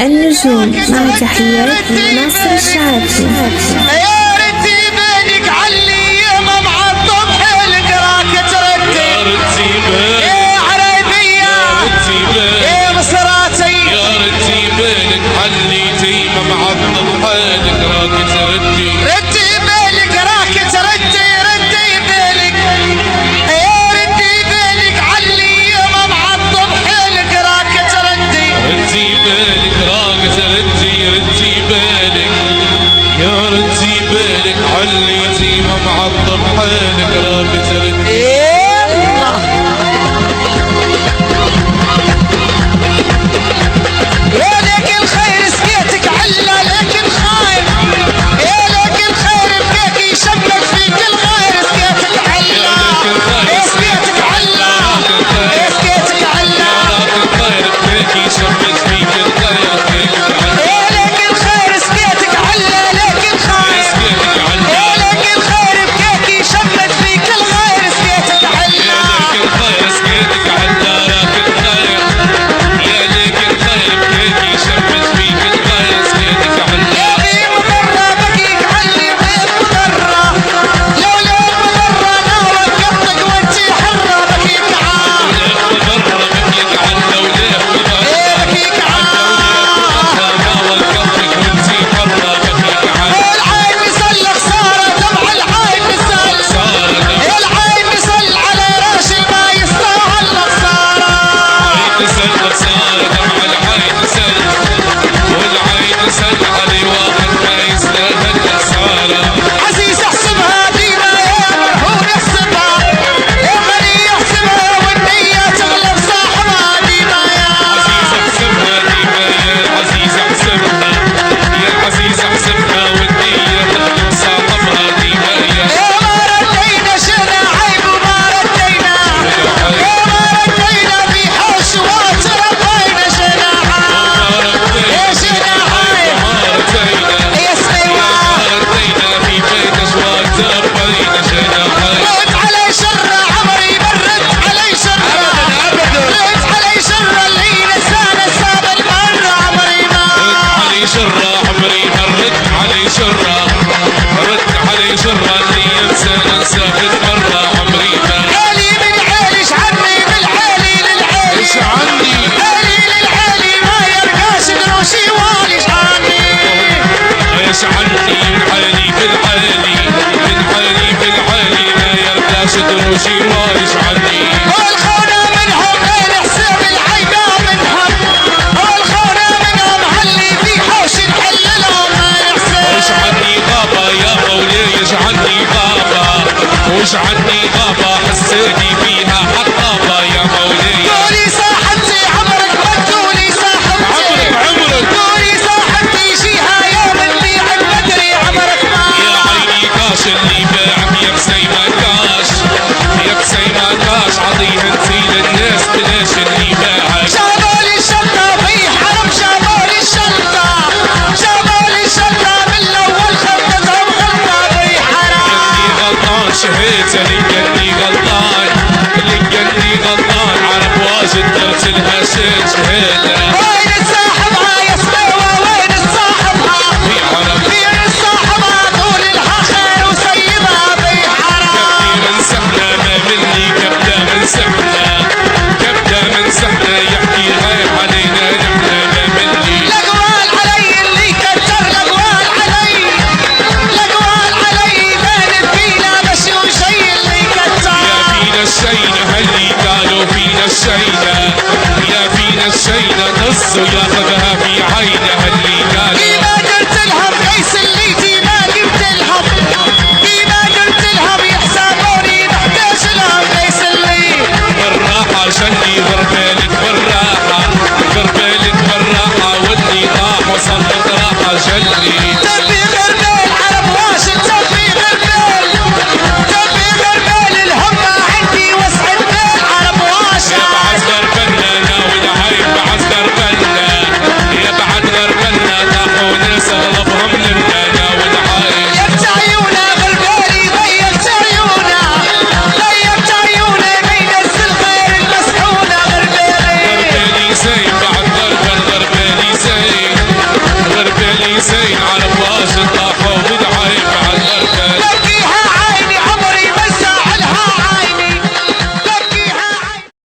النجوم مع تحيات ناصر الشعافي. يا ردي بالك علي يما مع الطبح القراك تردي يا ردي بالك يا عربية يا ردي بالك يا مصراتي يا ردي بالك علي تيمة مع الطبح القراك تردي ردي بالك راك تردي ردي بالك يا ردي بالك علي يما مع الطبح القراك تردي ردي بالك راك تردي ردي بالك يا ردي بالك علي تيمة مع الطبح القراك تردي يا لك الخير سقيتك علا لكن خايف يا لك الخير بكيك يشمت فيك الغير سقيتك علا سقيتك علا سقيتك علا الخير بكيك يشمت فيك الغير يا لك الخير سقيتك علا لكن خايف يا لك الخير بكيك يشمت فيك الغير سقيتك علا الخير سقيتك علا لكن خير يا لك الخير بكيك يشمت فيك الغير سقيتك علا يا بي مضرة بكيك علي بيت مضرة لولا المضرة ما وقفتك وانتي حرة بكيك عام مضرة بكيك علا وليه مضرة ايه بكيك عام ما وقفتك وانتي حرة بكيك علا العين مثل خسارة دمع العين مثل العين مثل على راشي ما يستاهل خسارة تسل خسارة دمع العين تسل والعين تسل علي واحد ما يستاهل خسارة عزيز احسبها ديما يا مرحوم يحسبها يا غني يحسبها والنية تغلب صاحبها ديما يا عزيز احسبها ديما يا العزيز احسبها يا العزيز احسبها والنية تغلب صاحبها ديما يا ما ردينا شنا عيب وما ردينا يا ما ردينا في حوش وتربينا شنا يا شنا عيب يا سليمان في بيت اشواق تربينا جناحين رد علي شر عمري برد علي شر رد علي شر اللي نسانا ساب المرة عمري ما علي شرة عمري مرت علي شرة رد علي شرة اللي ينسى ننسى بالمرة عمري ما عالي من عالي عني بالعالي للعالي ايش عني عالي للعالي ما يرقاش دروشي والي عني ايش عني من عالي بالعالي من عالي بالعالي ما يرضاش دروشي وايش عني والخونة منهم غير حساب العيبة منهم والخونة منهم علي في حوش نحللهم ما وش يحسب عني غابة يا مولاي ايش عني غابة وش عني غابة حسيتي فيها حقابة يا مولاي قولي صاحبتي عمرك ما تقولي صاحبتي عمرك قولي صاحبتي شيها يوم نبيع البدري عمرك ما يا عيني كاش اللي باعك يا بسيمة كاش يا بسيمة كاش عطيه انتي للناس بلاش اللي باعك جابولي الشنطة في حرم جابولي الشنطة جابولي الشنطة من الأول خبزهم غلطة في حرم اللي غلطان شهيت اللي غلطان اللي غلطان عرب واجد درت لها شهيدة وين صاحبها يا سلوى وين صاحبها في عرب فين صاحبها طول لها خير وسيبها في حرم كبدة من سحنة ما مني كبدة من سحنة كبدة من سحنة يحكي غير علينا نحنا ما مني الأقوال علي اللي كتر الأقوال علي الأقوال علي بين فينا مشي وشي اللي كتر يا فينا الشينة هاللي قالوا فينا الشينة يا فينا الشينة نصوا ياخذها في عينه هاللي قالوا فيما قلت لهم قيس اللي ما قلت لهم فيما قلت لهم يحسبوني محتاج لهم قيس اللي بالراحة جني غربالك بالراحة غربالك بالراحة واللي طاح وصلت راحة جني تبي غربال عرب واشد تبي غربال تبي غربال الهمة عندي وسعد بال عرب يا واشد بعد غربلنا ناوي العيب بعد غربلنا يا بعد الحسين على